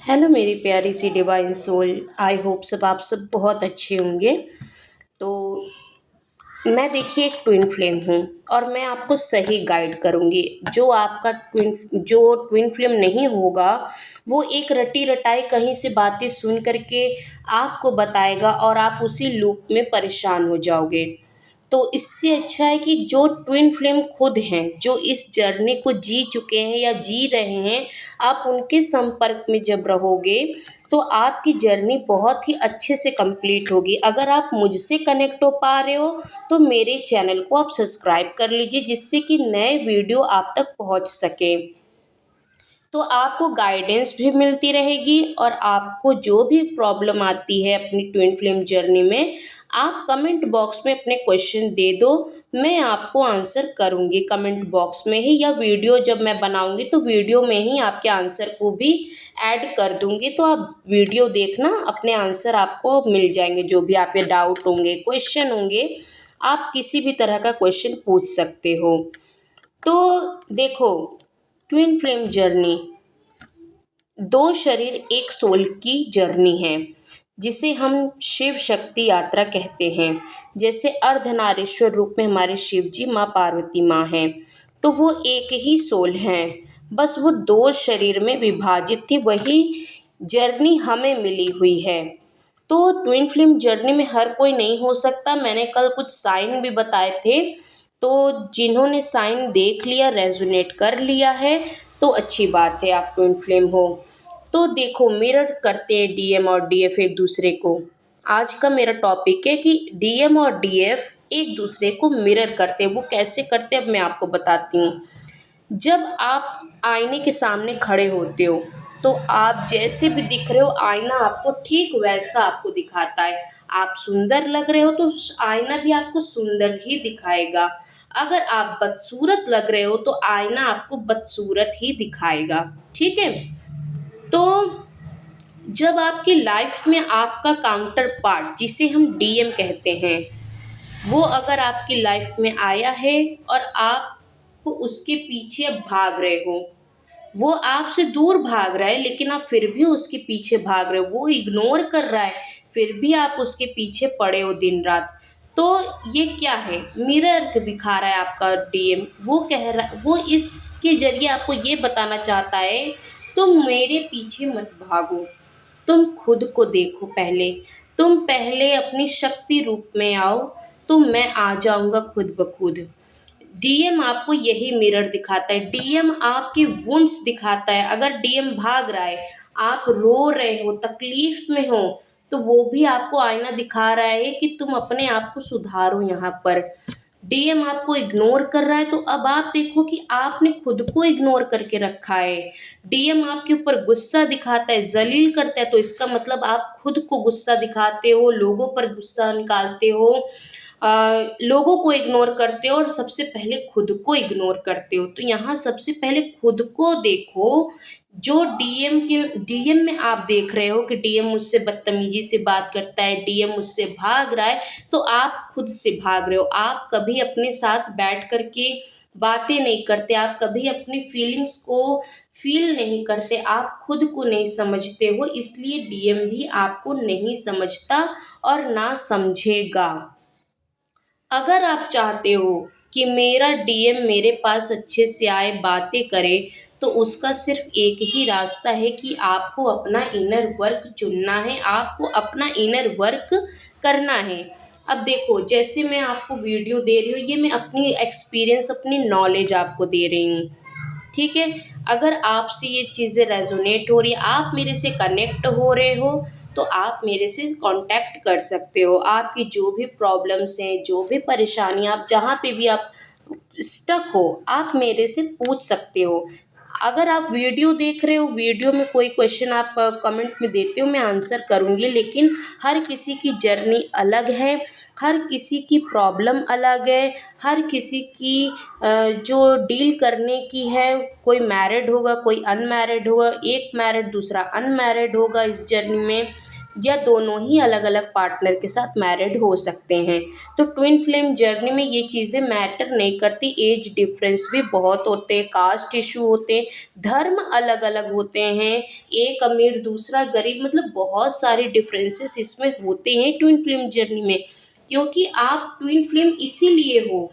Hello मेरी प्यारी सी divine soul. I hope आप सब बहुत अच्छे होंगे। तो मैं देखिए एक ट्विन फ्लेम हूँ और मैं आपको सही गाइड करूँगी। जो ट्विन फ्लेम नहीं होगा वो एक रटी रटाई कहीं से बातें सुन करके आपको बताएगा और आप उसी लूप में परेशान हो जाओगे। तो इससे अच्छा है कि जो ट्विन फ्लेम खुद हैं, जो इस जर्नी को जी चुके हैं या जी रहे हैं, आप उनके संपर्क में जब रहोगे तो आपकी जर्नी बहुत ही अच्छे से कंप्लीट होगी। अगर आप मुझसे कनेक्ट हो पा रहे हो तो मेरे चैनल को आप सब्सक्राइब कर लीजिए, जिससे कि नए वीडियो आप तक पहुंच सके। तो आपको गाइडेंस भी मिलती रहेगी और आपको जो भी प्रॉब्लम आती है अपनी ट्विन फ्लेम जर्नी में, आप कमेंट बॉक्स में अपने क्वेश्चन दे दो। मैं आपको आंसर करूंगी कमेंट बॉक्स में ही, या वीडियो जब मैं बनाऊंगी तो वीडियो में ही आपके आंसर को भी ऐड कर दूंगी। तो आप वीडियो देखना, अपने आंसर आपको मिल जाएंगे। जो भी आपके डाउट होंगे, क्वेश्चन होंगे, आप किसी भी तरह का क्वेश्चन पूछ सकते हो। तो देखो, ट्विन फ्लेम जर्नी दो शरीर एक सोल की जर्नी है, जिसे हम शिव शक्ति यात्रा कहते हैं। जैसे अर्धनारीश्वर रूप में हमारे शिव जी माँ पार्वती माँ हैं, तो वो एक ही सोल हैं, बस वो दो शरीर में विभाजित थी। वही जर्नी हमें मिली हुई है। तो ट्विन फ्लेम जर्नी में हर कोई नहीं हो सकता। मैंने कल कुछ साइन भी बताए थे, तो जिन्होंने साइन देख लिया, रेजोनेट कर लिया है, तो अच्छी बात है, आप ट्विन फ्लेम हो। तो देखो, मिरर करते हैं डीएम और डीएफ एक दूसरे को। आज का मेरा टॉपिक है कि डीएम और डीएफ एक दूसरे को मिरर करते हैं। वो कैसे करते हैं अब मैं आपको बताती हूँ। जब आप आईने के सामने खड़े होते हो तो आप जैसे भी दिख रहे हो, आईना आपको ठीक वैसा आपको दिखाता है। आप सुंदर लग रहे हो तो आईना भी आपको सुंदर ही दिखाएगा। अगर आप बदसूरत लग रहे हो तो आईना आपको बदसूरत ही दिखाएगा। ठीक है। तो जब आपकी लाइफ में आपका काउंटर पार्ट, जिसे हम डीएम कहते हैं, वो अगर आपकी लाइफ में आया है और आप उसके पीछे अब भाग रहे हो, वो आपसे दूर भाग रहा है लेकिन आप फिर भी उसके पीछे भाग रहे हो, वो इग्नोर कर रहा है फिर भी आप उसके पीछे पड़े हो दिन रात। तो ये क्या है? मिरर दिखा रहा है आपका डीएम। वो कह रहा, वो इसके जरिए आपको ये बताना चाहता है, तुम मेरे पीछे मत भागो, तुम खुद को देखो पहले। तुम पहले अपनी शक्ति रूप में आओ, तो मैं आ जाऊंगा खुद ब खुद। डीएम आपको यही मिरर दिखाता है। डीएम आपकी वुंड्स दिखाता है। अगर डीएम भाग रहा है, आप रो रहे हो, तकलीफ में हो, तो वो भी आपको आईना दिखा रहा है कि तुम अपने आप को सुधारो। यहाँ पर डीएम आपको इग्नोर कर रहा है, तो अब आप देखो कि आपने खुद को इग्नोर करके रखा है। डीएम आपके ऊपर गुस्सा दिखाता है, जलील करता है, तो इसका मतलब आप खुद को गुस्सा दिखाते हो, लोगों पर गुस्सा निकालते हो, लोगों को इग्नोर करते हो और सबसे पहले खुद को इग्नोर करते हो। तो यहाँ सबसे पहले खुद को देखो। जो डीएम में आप देख रहे हो कि डीएम मुझसे बदतमीजी से बात करता है, डीएम मुझसे भाग रहा है, तो आप खुद से भाग रहे हो। आप कभी अपने साथ बैठ करके बातें नहीं करते, आप कभी अपनी फीलिंग्स को फील नहीं करते, आप खुद को नहीं समझते हो, इसलिए डीएम भी आपको नहीं समझता और ना समझेगा। अगर आप चाहते हो कि मेरा डीएम मेरे पास अच्छे से आए, बातें करे, तो उसका सिर्फ एक ही रास्ता है कि आपको अपना इनर वर्क चुनना है, आपको अपना इनर वर्क करना है। अब देखो, जैसे मैं आपको वीडियो दे रही हूँ, ये मैं अपनी एक्सपीरियंस, अपनी नॉलेज आपको दे रही हूँ। ठीक है। अगर आपसे ये चीज़ें रेजोनेट हो रही है, आप मेरे से कनेक्ट हो रहे हो, तो आप मेरे से कांटेक्ट कर सकते हो। आपकी जो भी प्रॉब्लम्स हैं, जो भी परेशानी, आप जहाँ पे भी आप स्टक हो, आप मेरे से पूछ सकते हो। अगर आप वीडियो देख रहे हो, वीडियो में कोई क्वेश्चन आप कमेंट में देते हो, मैं आंसर करूँगी। लेकिन हर किसी की जर्नी अलग है, हर किसी की प्रॉब्लम अलग है, हर किसी की जो डील करने की है, कोई मैरिड होगा, कोई अनमैरिड होगा, एक मैरिड दूसरा अनमैरिड होगा इस जर्नी में। या दोनों ही अलग अलग पार्टनर के साथ मैरिड हो सकते हैं। तो ट्विन फ्लेम जर्नी में ये चीज़ें मैटर नहीं करती। एज डिफरेंस भी बहुत होते हैं, कास्ट इशू होते हैं, धर्म अलग अलग होते हैं, एक अमीर दूसरा गरीब, मतलब बहुत सारे डिफरेंसेस इसमें होते हैं ट्विन फ्लेम जर्नी में। क्योंकि आप ट्विन फ्लेम इसीलिए हो,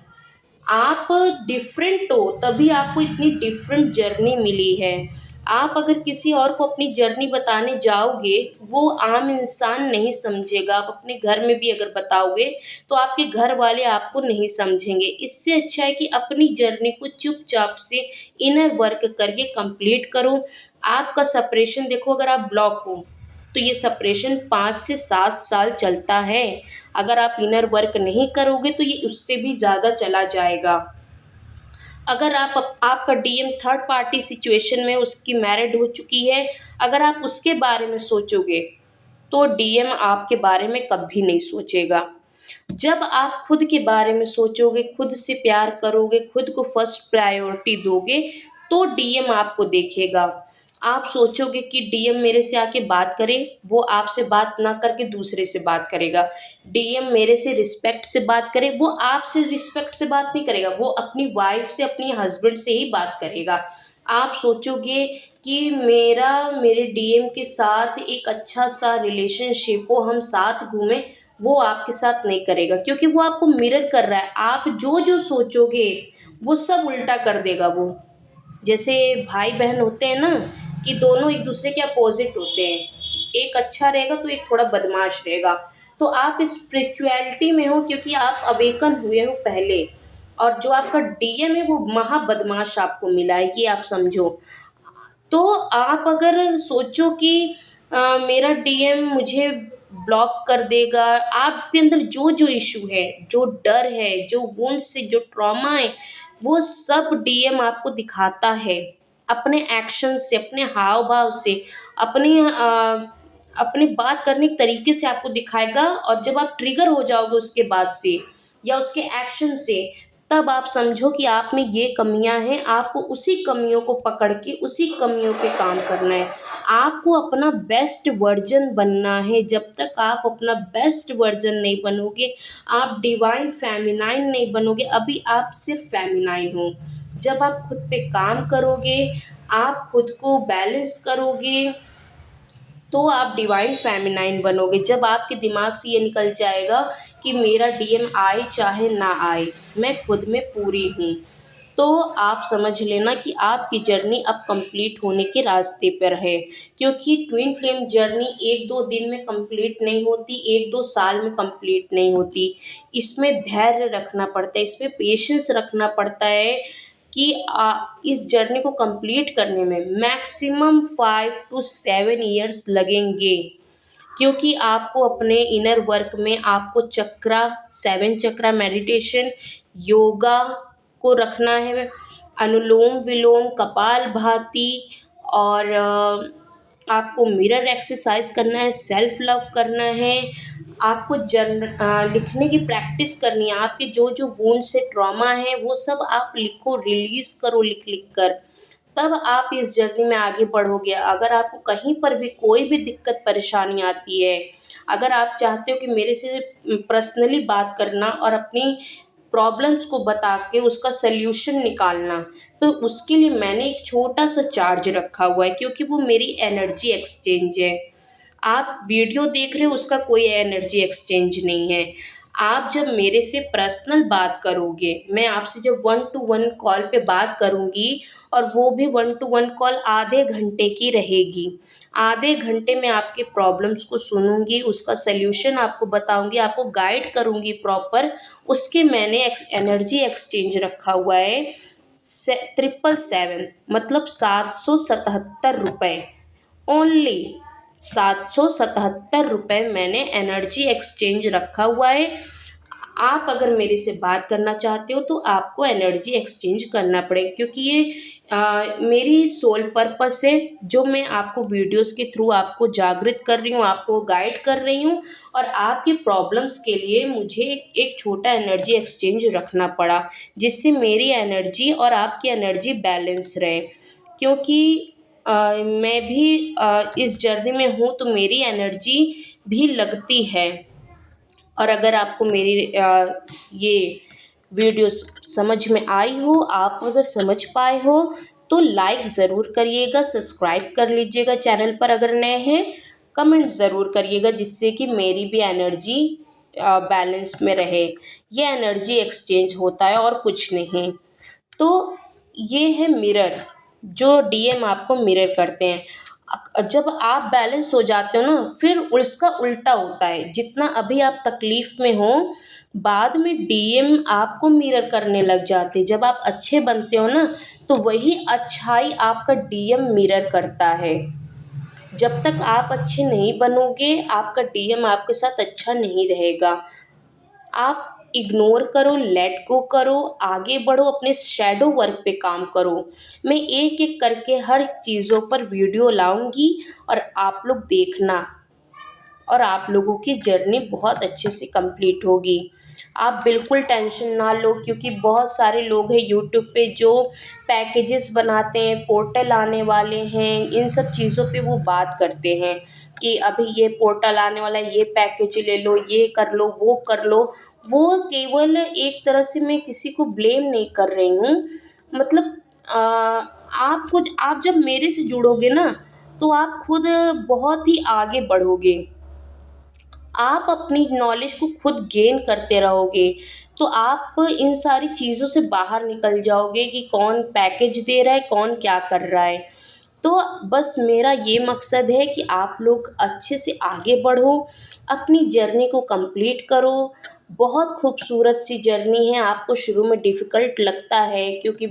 आप डिफरेंट हो, तभी आपको इतनी डिफरेंट जर्नी मिली है। आप अगर किसी और को अपनी जर्नी बताने जाओगे, वो आम इंसान नहीं समझेगा। आप अपने घर में भी अगर बताओगे तो आपके घर वाले आपको नहीं समझेंगे। इससे अच्छा है कि अपनी जर्नी को चुपचाप से इनर वर्क करके कंप्लीट करो। आपका सेपरेशन देखो, अगर आप ब्लॉक हो तो ये सेपरेशन 5 से 7 साल चलता है। अगर आप इनर वर्क नहीं करोगे तो ये उससे भी ज़्यादा चला जाएगा। अगर आपका डीएम थर्ड पार्टी सिचुएशन में, उसकी मैरिड हो चुकी है, अगर आप उसके बारे में सोचोगे तो डीएम आपके बारे में कभी नहीं सोचेगा। जब आप खुद के बारे में सोचोगे, खुद से प्यार करोगे, खुद को फर्स्ट प्रायोरिटी दोगे, तो डीएम आपको देखेगा। आप सोचोगे कि डीएम मेरे से आके बात करे, वो आपसे बात ना करके दूसरे से बात करेगा। डीएम मेरे से रिस्पेक्ट से बात करे, वो आपसे रिस्पेक्ट से बात नहीं करेगा, वो अपनी वाइफ से, अपनी हस्बैंड से ही बात करेगा। आप सोचोगे कि मेरे डीएम के साथ एक अच्छा सा रिलेशनशिप हो, हम साथ घूमें, वो आपके साथ नहीं करेगा, क्योंकि वो आपको मिरर कर रहा है। आप जो जो सोचोगे वो सब उल्टा कर देगा वो। जैसे भाई बहन होते हैं ना, कि दोनों एक दूसरे के अपोजिट होते हैं, एक अच्छा रहेगा तो एक थोड़ा बदमाश रहेगा। तो आप स्पिरिचुअलिटी में हो क्योंकि आप अवेकन हुए हो पहले, और जो आपका डीएम है वो महा बदमाश आपको मिला है, ये आप समझो। तो आप अगर सोचो कि मेरा डीएम मुझे ब्लॉक कर देगा, आपके अंदर जो जो इशू है, जो डर है, जो वुंड से, जो ट्रॉमा है, वो सब डीएम आपको दिखाता है अपने एक्शन से, अपने हाव भाव से, अपने बात करने के तरीके से आपको दिखाएगा। और जब आप ट्रिगर हो जाओगे उसके बाद से या उसके एक्शन से, तब आप समझो कि आप में ये कमियां हैं। आपको उसी कमियों को पकड़ के उसी कमियों पे काम करना है। आपको अपना बेस्ट वर्जन बनना है। जब तक आप अपना बेस्ट वर्जन नहीं बनोगे, आप डिवाइन फेमिनाइन नहीं बनोगे। अभी आप सिर्फ फेमिनाइन हो। जब आप खुद पे काम करोगे, आप खुद को बैलेंस करोगे, तो आप डिवाइन फेमिनाइन बनोगे। जब आपके दिमाग से ये निकल जाएगा कि मेरा डीएम आए चाहे ना आए, मैं खुद में पूरी हूँ, तो आप समझ लेना कि आपकी जर्नी अब कंप्लीट होने के रास्ते पर है। क्योंकि ट्विन फ्लेम जर्नी 1-2 दिन में कंप्लीट नहीं होती, 1-2 साल में कंप्लीट नहीं होती। इसमें धैर्य रखना पड़ता है, इसमें पेशेंस रखना पड़ता है कि इस जर्नी को कंप्लीट करने में मैक्सिमम 5 to 7 years लगेंगे। क्योंकि आपको अपने इनर वर्क में आपको चक्रा, 7 चक्रा मेडिटेशन, योगा को रखना है, अनुलोम विलोम, कपालभाति, और आपको मिरर एक्सरसाइज करना है, सेल्फ लव करना है, आपको लिखने की प्रैक्टिस करनी है। आपके जो जो वुंड से ट्रॉमा है वो सब आप लिखो, रिलीज करो लिख लिख कर, तब आप इस जर्नी में आगे बढ़ोगे। अगर आपको कहीं पर भी कोई भी दिक्कत परेशानी आती है, अगर आप चाहते हो कि मेरे से पर्सनली बात करना और अपनी प्रॉब्लम्स को बता के उसका सल्यूशन निकालना, तो उसके लिए मैंने एक छोटा सा चार्ज रखा हुआ है, क्योंकि वो मेरी एनर्जी एक्सचेंज है। आप वीडियो देख रहे हो, उसका कोई एनर्जी एक्सचेंज नहीं है। आप जब मेरे से पर्सनल बात करोगे, मैं आपसे जब 1-to-1 कॉल पे बात करूँगी, और वो भी 1-to-1 कॉल आधे घंटे की रहेगी। आधे घंटे में आपके प्रॉब्लम्स को सुनूंगी, उसका सल्यूशन आपको बताऊंगी, आपको गाइड करूंगी प्रॉपर। उसके मैंने एनर्जी एक्सचेंज रखा हुआ है 777, मतलब 777 रुपये, ओनली 777 रुपये मैंने एनर्जी एक्सचेंज रखा हुआ है। आप अगर मेरे से बात करना चाहते हो तो आपको एनर्जी एक्सचेंज करना पड़ेगा, क्योंकि ये मेरी सोल पर्पस है, जो मैं आपको वीडियोस के थ्रू आपको जागृत कर रही हूँ, आपको गाइड कर रही हूँ। और आपकी प्रॉब्लम्स के लिए मुझे एक छोटा एनर्जी एक्सचेंज रखना पड़ा, जिससे मेरी एनर्जी और आपकी एनर्जी बैलेंस रहे। क्योंकि मैं भी इस जर्नी में हूँ तो मेरी एनर्जी भी लगती है। और अगर आपको मेरी ये वीडियो समझ में आई हो, आप अगर समझ पाए हो, तो लाइक ज़रूर करिएगा, सब्सक्राइब कर लीजिएगा चैनल पर अगर नए हैं, कमेंट ज़रूर करिएगा जिससे कि मेरी भी एनर्जी बैलेंस में रहे। ये एनर्जी एक्सचेंज होता है और कुछ नहीं। तो ये है मिरर, जो डीएम आपको मिरर करते हैं। जब आप बैलेंस हो जाते हो ना, फिर उसका उल्टा होता है। जितना अभी आप तकलीफ में हो, बाद में डीएम आपको मिरर करने लग जाते हैं। जब आप अच्छे बनते हो ना, तो वही अच्छाई आपका डीएम मिरर करता है। जब तक आप अच्छे नहीं बनोगे, आपका डीएम आपके साथ अच्छा नहीं रहेगा। आप इग्नोर करो, लेट गो करो, आगे बढ़ो, अपने शैडो वर्क पे काम करो। मैं एक एक करके हर चीज़ों पर वीडियो लाऊंगी और आप लोग देखना, और आप लोगों की जर्नी बहुत अच्छे से कंप्लीट होगी। आप बिल्कुल टेंशन ना लो, क्योंकि बहुत सारे लोग हैं यूट्यूब पे जो पैकेजेस बनाते हैं, पोर्टल आने वाले हैं, इन सब चीज़ों पे वो बात करते हैं कि अभी ये पोर्टल आने वाला है, ये पैकेज ले लो, ये कर लो, वो कर लो। वो केवल एक तरह से, मैं किसी को ब्लेम नहीं कर रही हूँ, मतलब आप जब मेरे से जुड़ोगे ना, तो आप खुद बहुत ही आगे बढ़ोगे। आप अपनी नॉलेज को खुद गेन करते रहोगे, तो आप इन सारी चीज़ों से बाहर निकल जाओगे कि कौन पैकेज दे रहा है, कौन क्या कर रहा है। तो बस मेरा ये मकसद है कि आप लोग अच्छे से आगे बढ़ो, अपनी जर्नी को कंप्लीट करो। बहुत खूबसूरत सी जर्नी है। आपको शुरू में डिफ़िकल्ट लगता है, क्योंकि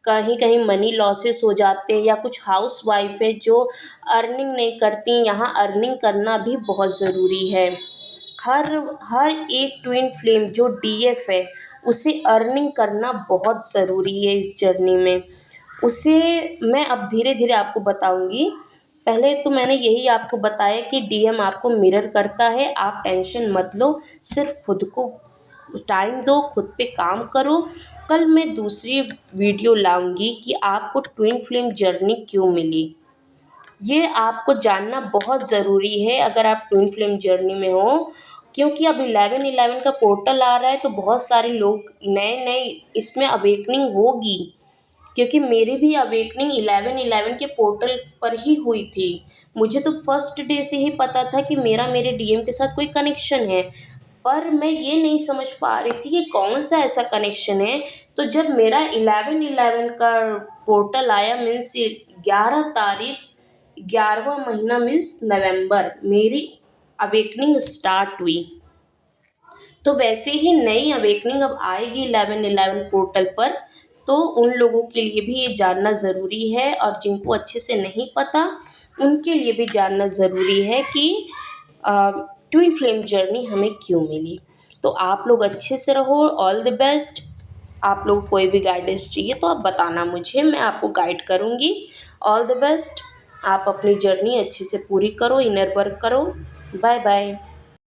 कहीं कहीं मनी लॉसेस हो जाते हैं, या कुछ हाउस वाइफ है जो अर्निंग नहीं करती। यहाँ अर्निंग करना भी बहुत ज़रूरी है। हर हर एक ट्विन फ्लेम जो डीएफ है, उसे अर्निंग करना बहुत ज़रूरी है इस जर्नी में। उसे मैं अब धीरे धीरे आपको बताऊंगी। पहले तो मैंने यही आपको बताया कि डीएम आपको मिरर करता है। आप टेंशन मत लो, सिर्फ खुद को टाइम दो, खुद पे काम करो। कल मैं दूसरी वीडियो लाऊंगी कि आपको ट्विन फ्लेम जर्नी क्यों मिली। ये आपको जानना बहुत ज़रूरी है अगर आप ट्विन फ्लेम जर्नी में हो, क्योंकि अब 11/11 का पोर्टल आ रहा है, तो बहुत सारे लोग नए नए इसमें अवेकनिंग होगी। क्योंकि मेरी भी अवेकनिंग 11/11 के पोर्टल पर ही हुई थी। मुझे तो फर्स्ट डे से ही पता था कि मेरे डीएम के साथ कोई कनेक्शन है, पर मैं ये नहीं समझ पा रही थी कि कौन सा ऐसा कनेक्शन है। तो जब मेरा 11/11 का पोर्टल आया, मीन्स 11 तारीख, 11वां महीना मीन्स नवंबर, मेरी अवेकनिंग स्टार्ट हुई। तो वैसे ही नई अवेकनिंग अब आएगी 11/11 पोर्टल पर। तो उन लोगों के लिए भी ये जानना ज़रूरी है, और जिनको अच्छे से नहीं पता, उनके लिए भी जानना ज़रूरी है कि ट्विन फ्लेम जर्नी हमें क्यों मिली। तो आप लोग अच्छे से रहो, ऑल द बेस्ट। आप लोग कोई भी गाइडेंस चाहिए तो आप बताना मुझे, मैं आपको गाइड करूँगी। All the best. आप अपनी जर्नी अच्छे से पूरी करो, इनर वर्क करो। Bye bye.